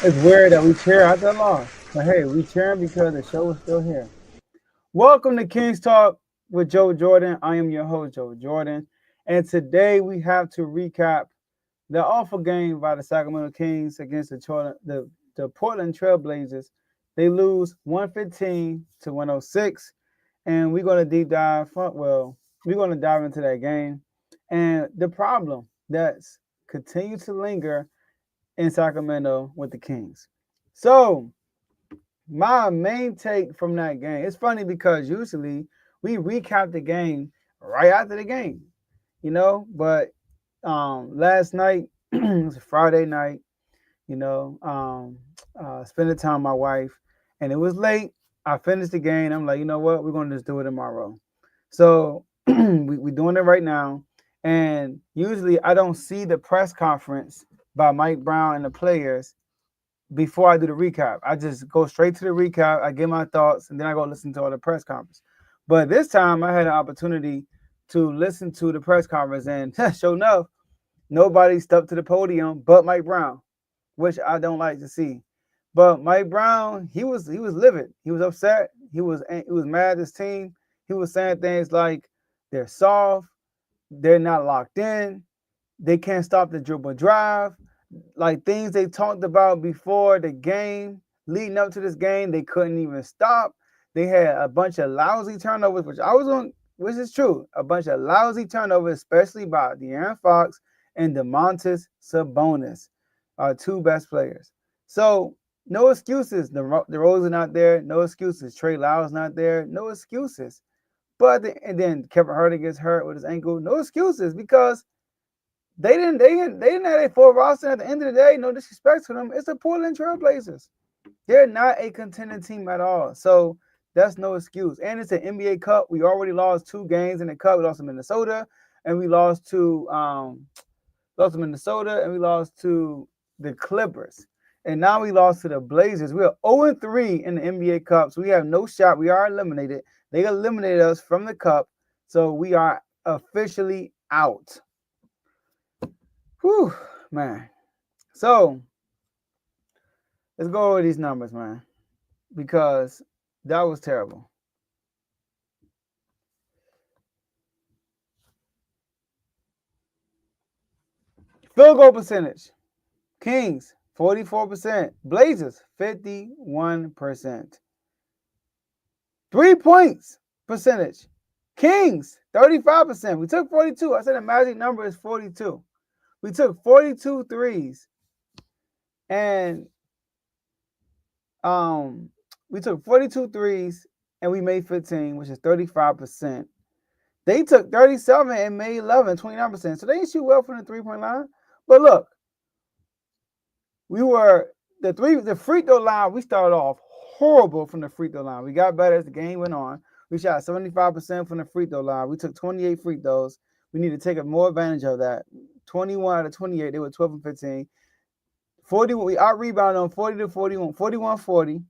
It's weird that we cheer after a loss. But hey, we cheering because the show is still here. Welcome to Kings Talk with Joe Jordan. I am your host, Joe Jordan. And today we have to recap the awful game by the Sacramento Kings against the Portland Trailblazers. They lose 115 to 106. And we're going to deep dive. We're going to dive into that game and the problem that's continued to linger in Sacramento with the Kings. So, my main take from that game, it's funny because usually we recap the game right after the game, but last night, it was a Friday night, spending time with my wife, and it was late. I finished the game. I'm like, you know what? We're going to just do it tomorrow. So, we're doing it right now. And usually I don't see the press conference by Mike Brown and the players before I do the recap. I just go straight to the recap. I get my thoughts, and then I go listen to all the press conference. But this time I had an opportunity to listen to the press conference, and sure enough, nobody stepped to the podium but Mike Brown, which I don't like to see. But Mike Brown, he was livid. He was upset. He was mad at his team. He was saying things like they're soft, they're not locked in, they can't stop the dribble drive, like things they talked about before the game, leading up to this game, they couldn't even stop. They had a bunch of lousy turnovers, which is true. A bunch of lousy turnovers, especially by De'Aaron Fox and DeMontis Sabonis, our two best players. So no excuses. The Rose are not there. No excuses. Trey Lyles not there. No excuses. And then Kevin Herter gets hurt with his ankle. No excuses because they didn't have a full roster at the end of the day. No disrespect to them. It's the Portland Trailblazers. They're not a contending team at all. So that's no excuse. And it's an NBA Cup. We already lost 2 games in the Cup. We lost to Minnesota, and we lost to Minnesota, and we lost to the Clippers. And now we lost to the Blazers. We are 0-3 in the NBA Cup, so we have no shot. We are eliminated. They eliminated us from the Cup, so we are officially out. Whew, man. So let's go over these numbers, man, because that was terrible. Field goal percentage. Kings, 44%. Blazers, 51%. 3 points percentage. Kings, 35%. We took 42. I said the magic number is 42. We took 42 threes. And we took 42 threes and we made 15, which is 35%. They took 37 and made 11, 29%. So they didn't shoot well from the 3-point line. But look, we were the free throw line. We started off horrible from the free throw line. We got better as the game went on. We shot 75% from the free throw line. We took 28 free throws. We need to take more advantage of that. 21 out of 28. They were 12 and 15. 40. We out rebounded on 40 to 41, 41-40.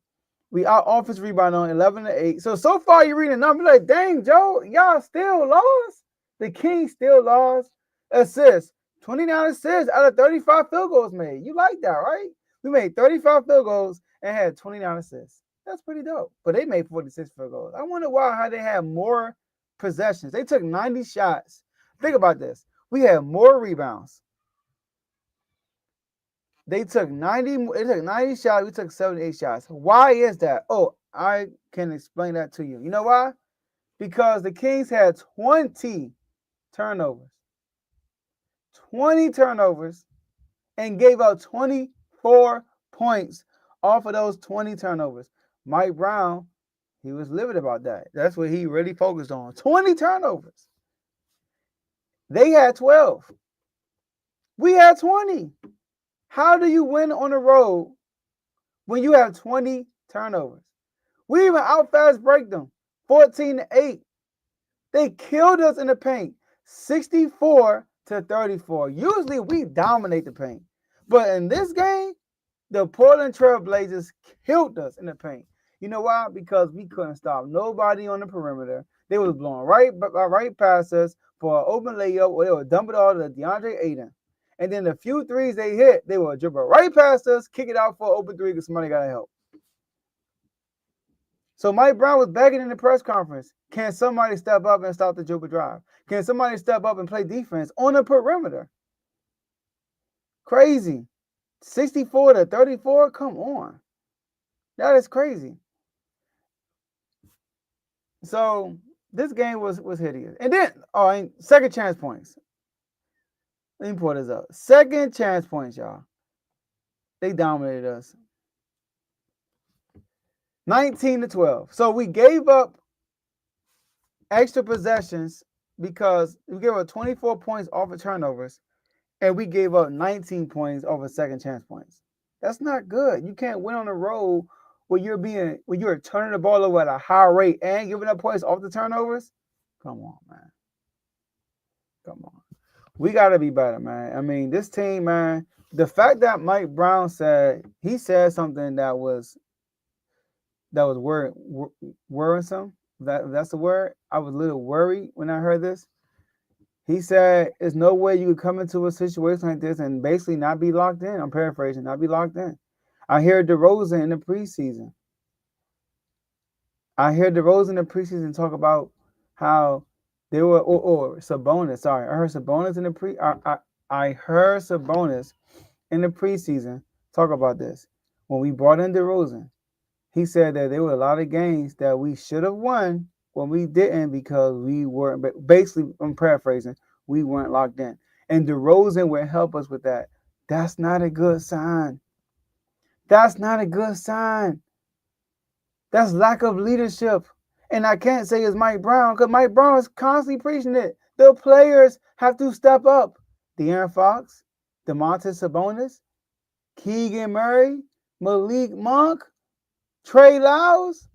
We out offense rebound on 11 to 8. So far you're reading the number like, dang, Joe, y'all still lost. The Kings still lost. Assists. 29 assists out of 35 field goals made. You like that, right? We made 35 field goals and had 29 assists. That's pretty dope. But they made 46 field goals. I wonder how they had more possessions. They took 90 shots. Think about this. We had more rebounds. They took 90 shots. We took 78 shots. Why is that? Oh, I can explain that to you. You know why? Because the Kings had 20 turnovers. 20 turnovers and gave out 24 points off of those 20 turnovers. Mike Brown, he was livid about that. That's what he really focused on. 20 turnovers. They had 12. We had 20. How do you win on the road when you have 20 turnovers? We even out fast break them, 14-8. They killed us in the paint, 64-34. Usually we dominate the paint. But in this game, the Portland Trailblazers killed us in the paint. You know why? Because we couldn't stop nobody on the perimeter. They was blowing right past us for an open layup, or they would dump it all to DeAndre Ayton. And then the few threes they hit, they will dribble right past us, kick it out for an open three because somebody got to help. So Mike Brown was begging in the press conference, can somebody step up and stop the dribble drive? Can somebody step up and play defense on the perimeter? Crazy. 64-34? Come on. That is crazy. So this game was hideous. And then, second chance points. Let me pull this up. Second chance points, y'all. They dominated us. 19-12. So we gave up extra possessions because we gave up 24 points off of turnovers, and we gave up 19 points off of second chance points. That's not good. You can't win on the road when you're turning the ball over at a high rate and giving up points off the turnovers. Come on, man. Come on. We got to be better, man. I mean, this team, man, the fact that Mike Brown said something that was worrisome, that's the word. I was a little worried when I heard this. He said, there's no way you could come into a situation like this and basically not be locked in. I'm paraphrasing, not be locked in. I hear DeRozan in the preseason. Talk about how they were, or Sabonis. Sorry, I heard Sabonis in the I heard Sabonis in the preseason talk about this. When we brought in DeRozan, he said that there were a lot of games that we should have won when we didn't because we weren't. Basically, I'm paraphrasing, we weren't locked in. And DeRozan would help us with that. That's not a good sign. That's not a good sign. That's lack of leadership. And I can't say it's Mike Brown because Mike Brown is constantly preaching it. The players have to step up. De'Aaron Fox, Domantas Sabonis, Keegan Murray, Malik Monk, Trey Lyles,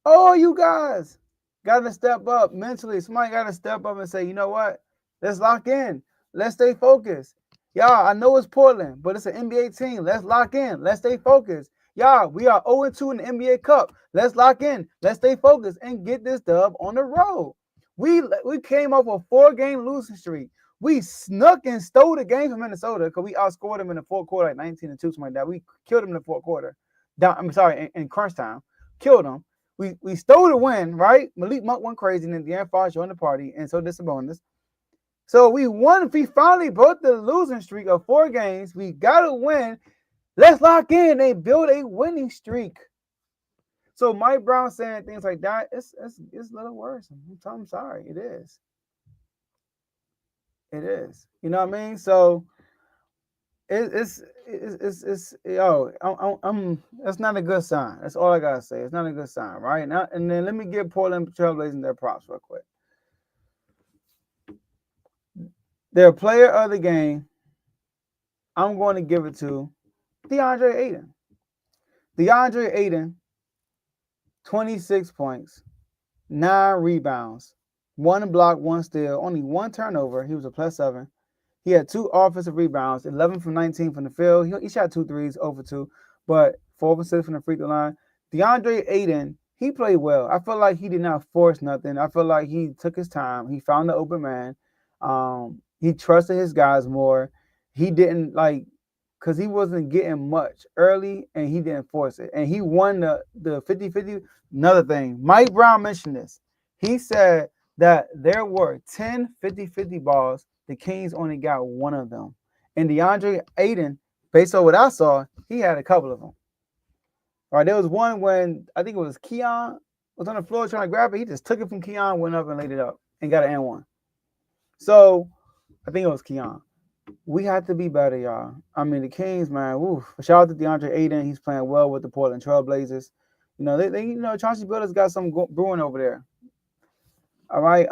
all you guys got to step up mentally. Somebody got to step up and say, you know what? Let's lock in. Let's stay focused. Y'all, I know it's Portland, but it's an NBA team. Let's lock in. Let's stay focused. Y'all, we are 0-2 in the NBA Cup. Let's lock in. Let's stay focused and get this dub on the road. We came off a 4-game losing streak. We snuck and stole the game from Minnesota because we outscored them in the fourth quarter, like 19-2, something like that. We killed them in the fourth quarter. In crunch time. Killed them. We stole the win, right? Malik Monk went crazy, and then De'Aaron Fox joined the party, and so did Sabonis. So we won. We finally broke the losing streak of 4 games. We got to win. Let's lock in and build a winning streak. So Mike Brown saying things like that, it's a little worse. I'm sorry. It is. It is. You know what I mean? So it's that's not a good sign. That's all I gotta say. It's not a good sign, right? Now, and then let me give Portland Trailblazers their props real quick. Their player of the game, I'm going to give it to DeAndre Ayton. DeAndre Ayton, 26 points, 9 rebounds, 1 block, 1 steal, only 1 turnover. He was a +7. He had 2 offensive rebounds, 11 from 19 from the field. He shot 2 threes, 0 for 2, but 4 for 6 from the free throw line. DeAndre Ayton, he played well. I feel like he did not force nothing. I feel like he took his time. He found the open man. He trusted his guys more. He didn't because he wasn't getting much early, and he didn't force it. And he won the 50-50. Another thing, Mike Brown mentioned this. He said that there were 10 50-50 balls. The Kings only got 1 of them. And DeAndre Ayton, based on what I saw, he had a couple of them. All right, there was one when I think it was Keon was on the floor trying to grab it. He just took it from Keon, went up and laid it up and got an N1. So I think it was Keon. We have to be better, y'all. I mean, the Kings, man. Woof. Shout out to DeAndre Ayton. He's playing well with the Portland Trailblazers. You know, they Chauncey Billups got something brewing over there. All right.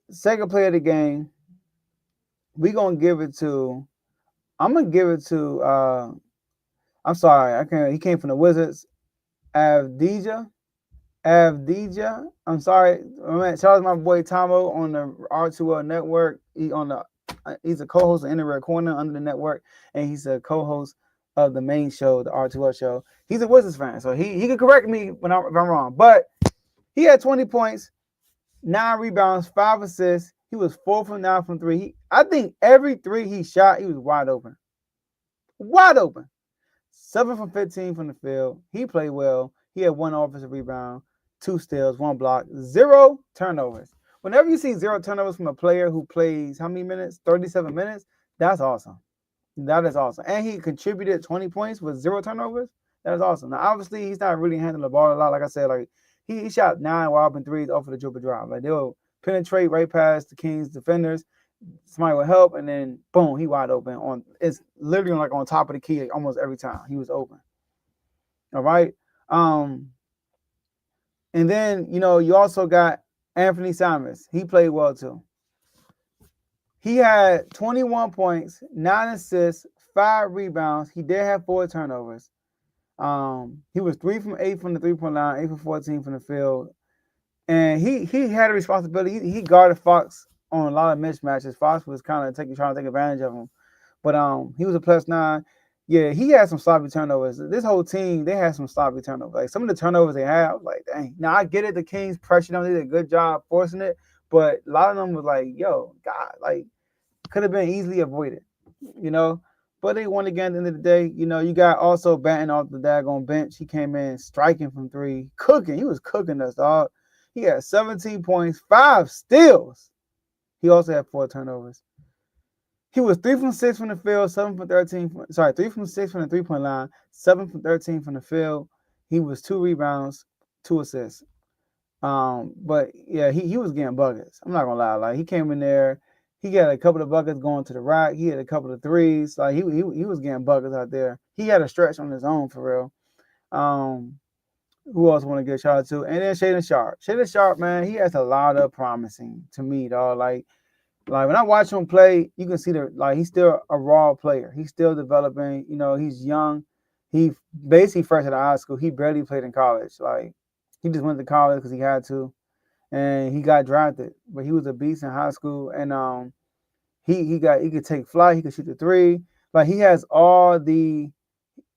Second player of the game. I'm gonna give it to I'm sorry, I can't. He came from the Wizards. Avdija. I'm sorry. Shout out to my boy Tomo on the R2L network. He's a co-host of Inner Corner under the network, and he's a co-host of the main show, the R2L show. He's a Wizards fan, so he can correct me if I'm wrong. But he had 20 points, 9 rebounds, 5 assists. He was 4 from 9 from three. I think every three he shot, he was wide open. Wide open. 7 from 15 from the field. He played well. He had 1 offensive rebound, 2 steals, 1 block, 0 turnovers. Whenever you see 0 turnovers from a player who plays how many minutes? 37 minutes. That's awesome. That is awesome. And he contributed 20 points with 0 turnovers. That is awesome. Now, obviously, he's not really handling the ball a lot. Like I said, like he shot 9 wide open threes off of the dribble drive. Like they'll penetrate right past the Kings defenders. Somebody will help, and then boom, he wide open. It's literally like on top of the key almost every time he was open. All right. And then you also got Anthony Simons. He played well too. He had 21 points, 9 assists, 5 rebounds. He did have 4 turnovers. He was 3 from 8 from the 3-point line, 8 from 14 from the field. And he had a responsibility. He guarded Fox on a lot of mismatches. Fox was kind of trying to take advantage of him. But he was a +9. Yeah, he had some sloppy turnovers. This whole team, they had some sloppy turnovers. Like some of the turnovers they had, I was like, dang. Now I get it, the Kings pressured them, they did a good job forcing it, but a lot of them was like, yo, God, like could have been easily avoided, But they won again at the end of the day. You got also batting off the daggone bench. He came in striking from 3, cooking. He was cooking us, dog. He had 17 points, 5 steals. He also had 4 turnovers. He was 3 from 6 from the field, 7 from 13. 3 from 6 from the 3-point line, 7 from 13 from the field. He was 2 rebounds, 2 assists. But yeah, he was getting buckets. I'm not gonna lie. Like he came in there, he got a couple of buckets going to the rack. He had a couple of threes. Like he was getting buckets out there. He had a stretch on his own for real. Who else want to get a shout out to? And then Shaedon Sharpe. Shaedon Sharpe, man, he has a lot of promising to me, dog. Like when I watch him play, you can see he's still a raw player. He's still developing. He's young. He basically fresh out of high school. He barely played in college. Like he just went to college because he had to, and he got drafted. But he was a beast in high school, and he could take flight. He could shoot the 3. Like he has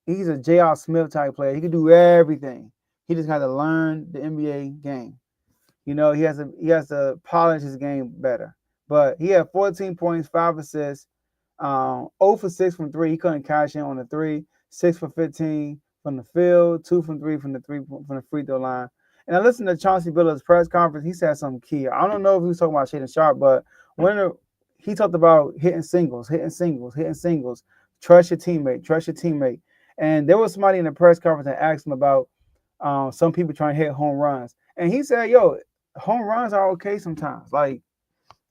he's a J.R. Smith type player. He could do everything. He just got to learn the NBA game. He has to polish his game better. But he had 14 points, 5 assists, 0 for 6 from 3. He couldn't cash in on the 3. 6 for 15 from the field, 2 from 3 from the free throw line. And I listened to Chauncey Billups' press conference. He said something key. I don't know if he was talking about Shaedon Sharpe, but he talked about hitting singles. Trust your teammate. And there was somebody in the press conference that asked him about some people trying to hit home runs. And he said, yo, home runs are okay sometimes. Like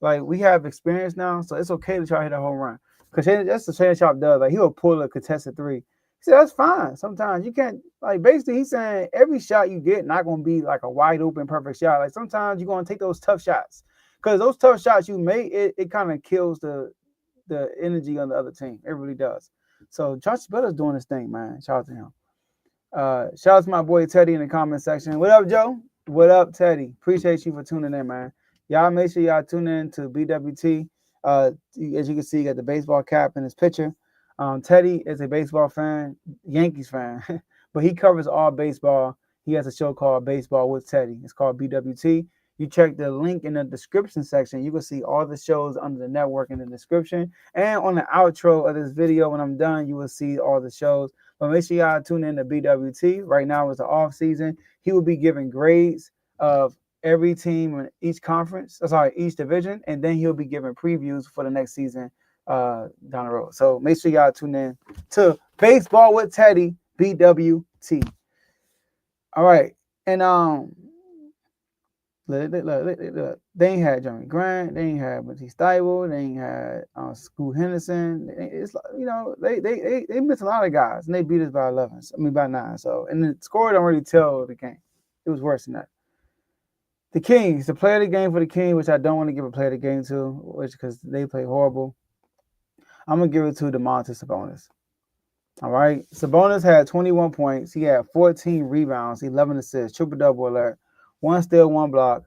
we have experience now, so it's okay to try to hit a home run. Because that's what Shaedon Sharpe does. Like he'll pull a contested 3. He said that's fine. Sometimes you can't, like basically he's saying every shot you get not gonna be like a wide open perfect shot. Like sometimes you're gonna take those tough shots. Because those tough shots you make, it kind of kills the energy on the other team. It really does. So Chauncey Billups doing his thing, man. Shout out to him. Shout out to my boy Teddy in the comment section. What up, Joe? What up, Teddy? Appreciate you for tuning in, man. Y'all make sure y'all tune in to BWT. As you can see, he got the baseball cap in his picture. Teddy is a baseball fan, Yankees fan, but he covers all baseball. He has a show called Baseball with Teddy. It's called BWT. You check the link in the description section. You can see all the shows under the network in the description. And on the outro of this video, when I'm done, you will see all the shows. But make sure y'all tune in to BWT. Right now is the off season. He will be giving grades of every team in each each division, and then he'll be giving previews for the next season down the road. So make sure y'all tune in to Baseball with Teddy, BWT. All right, and look, they ain't had Jeremy Grant, they ain't had Matisse Thybulle, they ain't had Scoot Henderson. It's they missed a lot of guys, and they beat us by 9. So, and the score don't really tell the game. It was worse than that. The Kings, the player of the game for the Kings, which I don't want to give a player of the game to, which because they play horrible. I'm gonna give it to Domantas Sabonis. All right, Sabonis had 21 points. He had 14 rebounds, 11 assists, triple-double alert, 1 steal, 1 block,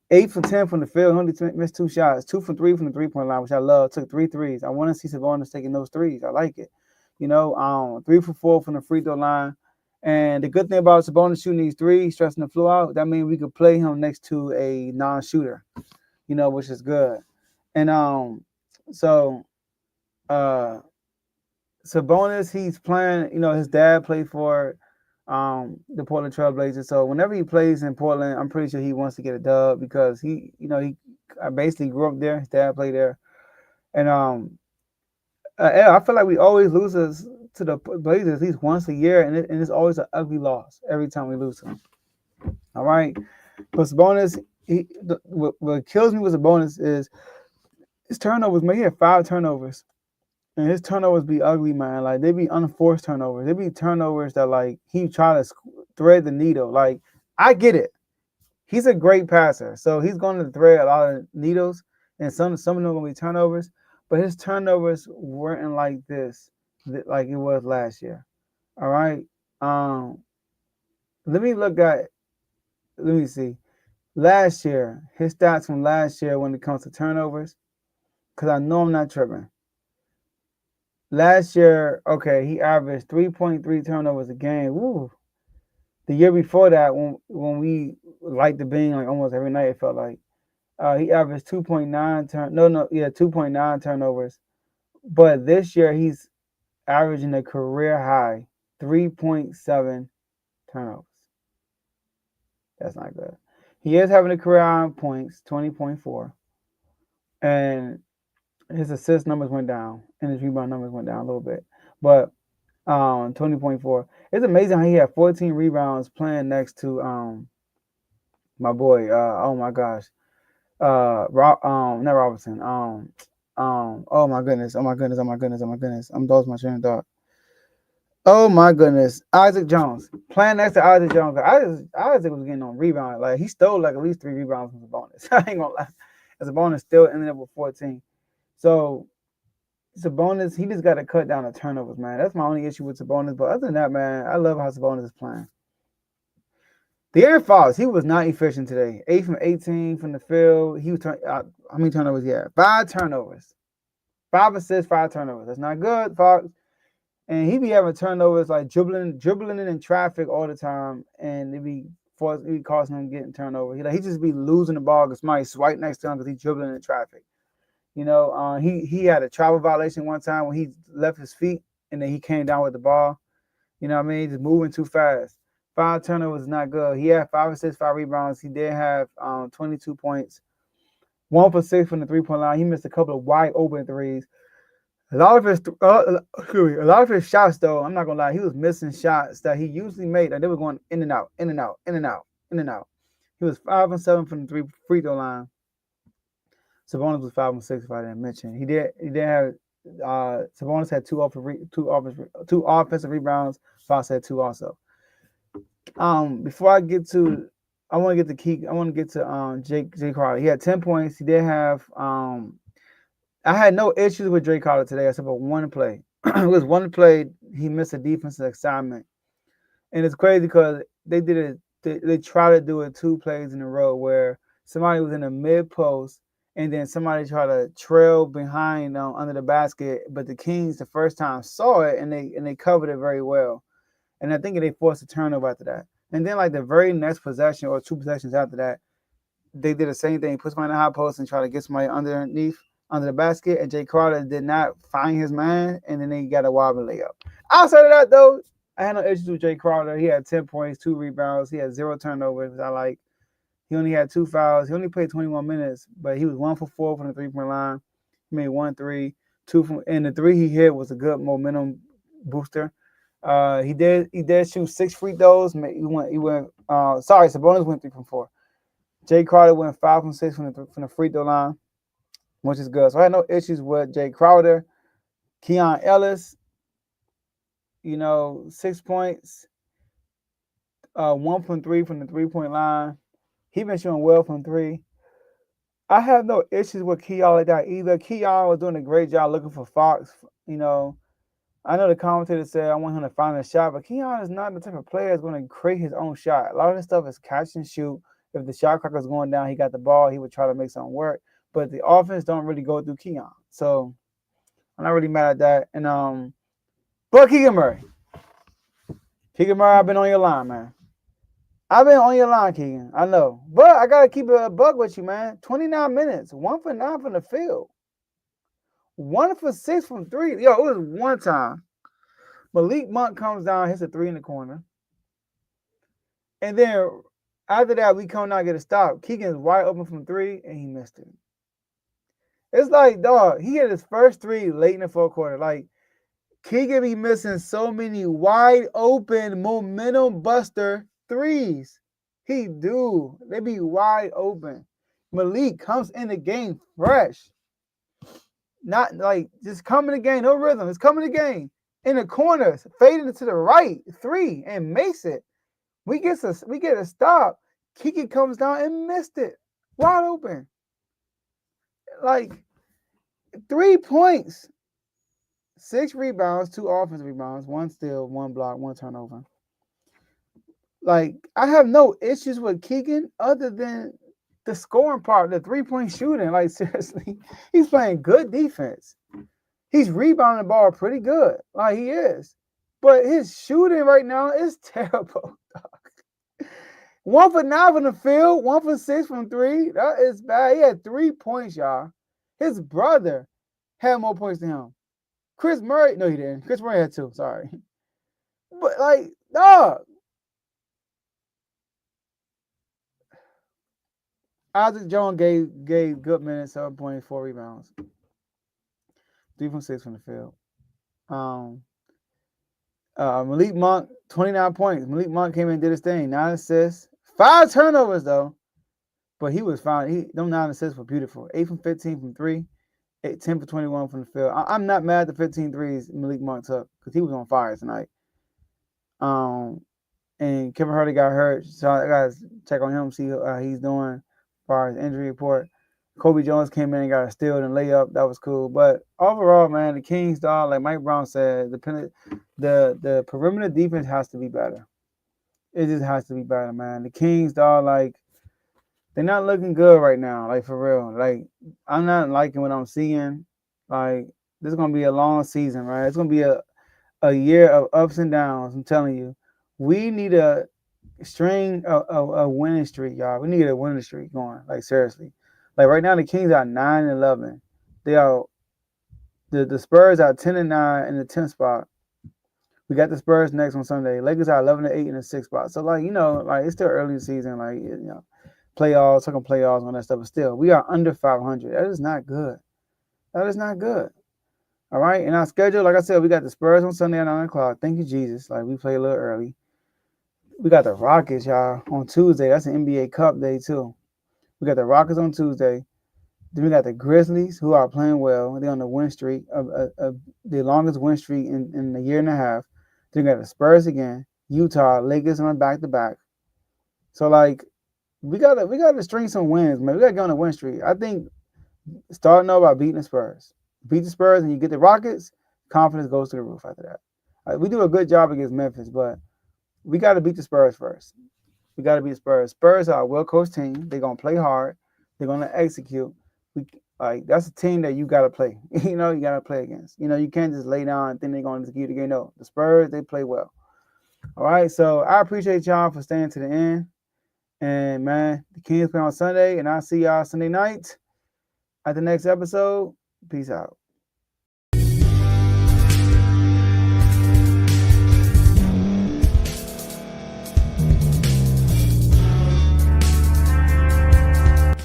8 for 10 from the field. Only missed 2 shots, 2 for 3 from the 3-point line, which I love. Took 3 threes. I want to see Sabonis taking those threes. I like it. 3 for 4 from the free throw line. And the good thing about Sabonis shooting these threes, stressing the floor out, that means we could play him next to a non-shooter, which is good. And so uh Sabonis, he's playing. His dad played for the Portland Trailblazers. So whenever he plays in Portland, I'm pretty sure he wants to get a dub because he I basically grew up there. His dad played there, and I feel like we always lose to the Blazers at least once a year, and it's always an ugly loss every time we lose to them. All right, but Sabonis, what kills me with Sabonis is his turnovers. Man, he had 5 turnovers. And his turnovers be ugly, man. Like they be unforced turnovers. They be turnovers that like he try to thread the needle. Like I get it. He's a great passer, so he's going to thread a lot of needles, and some of them are gonna be turnovers. But his turnovers weren't like this, like it was last year. All right. Um, let me look at. Let me see. Last year, his stats from last year when it comes to turnovers, because I know I'm not tripping. Last year, okay, he averaged 3.3 turnovers a game. Woo. The year before that, when we liked the being like almost every night, it felt like he averaged 2.9 2.9 turnovers. But this year he's averaging a career high 3.7 turnovers. That's not good. He is having a career high in points, 20.4, and his assist numbers went down, and his rebound numbers went down a little bit. But 20.4. It's amazing how he had 14 rebounds playing next to my boy. Oh my gosh. Not Robinson. Oh my goodness. Oh my goodness. Oh my goodness. Oh my goodness. I'm those my train of thought. Oh my goodness. Isaac Jones playing next to Isaac Jones. Isaac was getting on rebound. Like he stole like at least 3 rebounds from the bonus. I ain't gonna lie. As a bonus, still ended up with 14. So Sabonis, he just got to cut down the turnovers, man. That's my only issue with Sabonis. But other than that, man, I love how Sabonis is playing. De'Aaron Fox, he was not efficient today. 8 from 18 from the field. He was how many turnovers he had? 5 turnovers. 5 assists, 5 turnovers. That's not good, Fox. And he be having turnovers like dribbling in traffic all the time, and it be causing him getting turnover. He just be losing the ball because somebody's right next to him because he's dribbling in traffic. He had a travel violation one time when he left his feet and then he came down with the ball. You know what I mean? Just moving too fast. 5 turnovers is not good. He had 5 assists, 5 rebounds. He did have 22 points, 1 for 6 from the 3-point line. He missed a couple of wide open threes. A lot of his shots, though, I'm not gonna lie, he was missing shots that he usually made, and they were going in and out, in and out, in and out, in and out. He was 5 and 7 from the free throw line. Sabonis was 5 and 6. If I didn't mention, he did have. Sabonis had two offensive rebounds. Fox had 2 also. Before I get to, I want to get to key. I want to get to Jay Crowder. He had 10 points. He did have. I had no issues with Jay Crowder today except for one play. It was one play he missed a defensive assignment, and it's crazy because they did it. They tried to do it 2 plays in a row where somebody was in the mid post and then somebody tried to trail behind under the basket, but the Kings the first time saw it and they covered it very well. And I think they forced a turnover after that. And then like the very next possession or 2 possessions after that, they did the same thing, put somebody in the high post and try to get somebody underneath under the basket, and Jay Crowder did not find his man, and then they got a wobbly layup. Outside of that, though, I had no issues with Jay Crowder. He had 10 points, 2 rebounds. He had 0 turnovers. He only had 2 fouls. He only played 21 minutes, but he was 1 for 4 from the 3-point line. He made 1 3, 2 from, and the 3 he hit was a good momentum booster. He did shoot 6 free throws. Sabonis went 3 from 4. Jay Crowder went 5 from 6 from the free throw line, which is good. So I had no issues with Jay Crowder. Keon Ellis, 6 points, 1 from 3 from the 3-point line. He been shooting well from 3. I have no issues with Keon like that either. Keon was doing a great job looking for Fox. I know the commentator said I want him to find a shot, but Keon is not the type of player that's going to create his own shot. A lot of this stuff is catch and shoot. If the shot clock is going down, he got the ball, he would try to make something work. But the offense don't really go through Keon. So I'm not really mad at that. And but Keegan Murray. I've been on your line, man. I've been on your line, Keegan. I know. But I got to keep it a buck with you, man. 29 minutes. 1 for 9 from the field. 1 for 6 from 3. Yo, it was one time. Malik Monk comes down, hits a 3 in the corner. And then after that, we come down and get a stop. Keegan's wide open from 3, and he missed it. It's like, dog, he hit his first 3 late in the fourth quarter. Like, Keegan be missing so many wide open momentum buster 3s. He do. They be wide open. Malik comes in the game fresh. Not like just coming the game, no rhythm. It's coming the game. In the corners, fading to the right, 3, and makes it. We get a stop. Keegan comes down and missed it. Wide open. Like 3 points. 6 rebounds, 2 offensive rebounds, 1 steal, 1 block, 1 turnover. Like, I have no issues with Keegan other than the scoring part, the 3-point shooting. Like, seriously, he's playing good defense. He's rebounding the ball pretty good. Like, he is. But his shooting right now is terrible, dog. 1 for 9 from the field, 1 for 6 from 3. That is bad. He had 3 points, y'all. His brother had more points than him. Chris Murray, no, he didn't. Chris Murray had 2, sorry. But, like, dog. Isaac Jones gave good minutes, 7 points, 4 rebounds. 3 from 6 from the field. Malik Monk, 29 points. Malik Monk came in and did his thing. 9 assists. 5 turnovers, though. But he was fine. Them 9 assists were beautiful. 8 from 15 from 3. 10 for 21 from the field. I'm not mad at the 15 threes Malik Monk took because he was on fire tonight. And Kevin Hurley got hurt, so I got to check on him, see how he's doing as far as injury report. Kobe Jones came in and got a steal and layup. That was cool. But overall, man, the Kings, dog, like Mike Brown said, the perimeter defense has to be better. It just has to be better, man. The Kings, dog, like, they're not looking good right now, like, for real. Like, I'm not liking what I'm seeing. Like, this is going to be a long season, right? It's going to be a year of ups and downs, I'm telling you. We need a string a winning streak, y'all. We need a winning streak going, like, seriously. Like, right now, the Kings are 9-11. They are the Spurs are 10-9 in the 10th spot. We got the Spurs next on Sunday. Lakers are 11-8 in the 6th spot. So, like, you know, like, it's still early in the season, like, you know. Playoffs, talking playoffs, all that stuff, but still, we are under 500. That is not good. That is not good. All right, in our schedule, like I said, we got the Spurs on Sunday at 9 o'clock. Thank you, Jesus. Like, we play a little early. We got the Rockets, y'all, on Tuesday. That's an NBA Cup day, too. We got the Rockets on Tuesday. Then we got the Grizzlies, who are playing well. They're on the win streak, the longest win streak in a year and a half. Then we got the Spurs again, Utah, Lakers on back-to-back. So, like, we gotta string some wins, man. We gotta get on a win streak. I think starting off by beating the Spurs. Beat the Spurs and you get the Rockets, confidence goes to the roof after that. We do a good job against Memphis, but we gotta beat the Spurs first. We gotta beat the Spurs. Spurs are a well-coached team. They're gonna play hard. They're gonna execute. That's a team that you gotta play. You know, you gotta play against. You know, you can't just lay down and think they're gonna execute the game. No, the Spurs, they play well. All right, so I appreciate y'all for staying to the end. And, man, the Kings play on Sunday, and I'll see y'all Sunday night at the next episode. Peace out.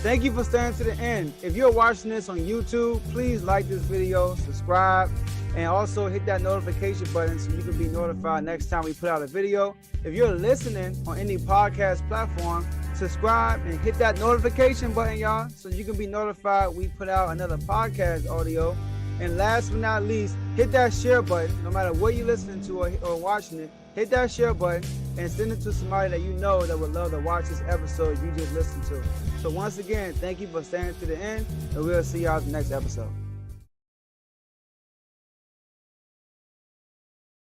Thank you for staying to the end. If you're watching this on YouTube, please like this video, subscribe, and also hit that notification button so you can be notified next time we put out a video. If you're listening on any podcast platform, subscribe and hit that notification button, y'all, so you can be notified we put out another podcast audio. And last but not least, hit that share button. No matter what you're listening to or watching it, hit that share button and send it to somebody that you know that would love to watch this episode you just listened to. So once again, thank you for staying to the end, and we'll see y'all in the next episode.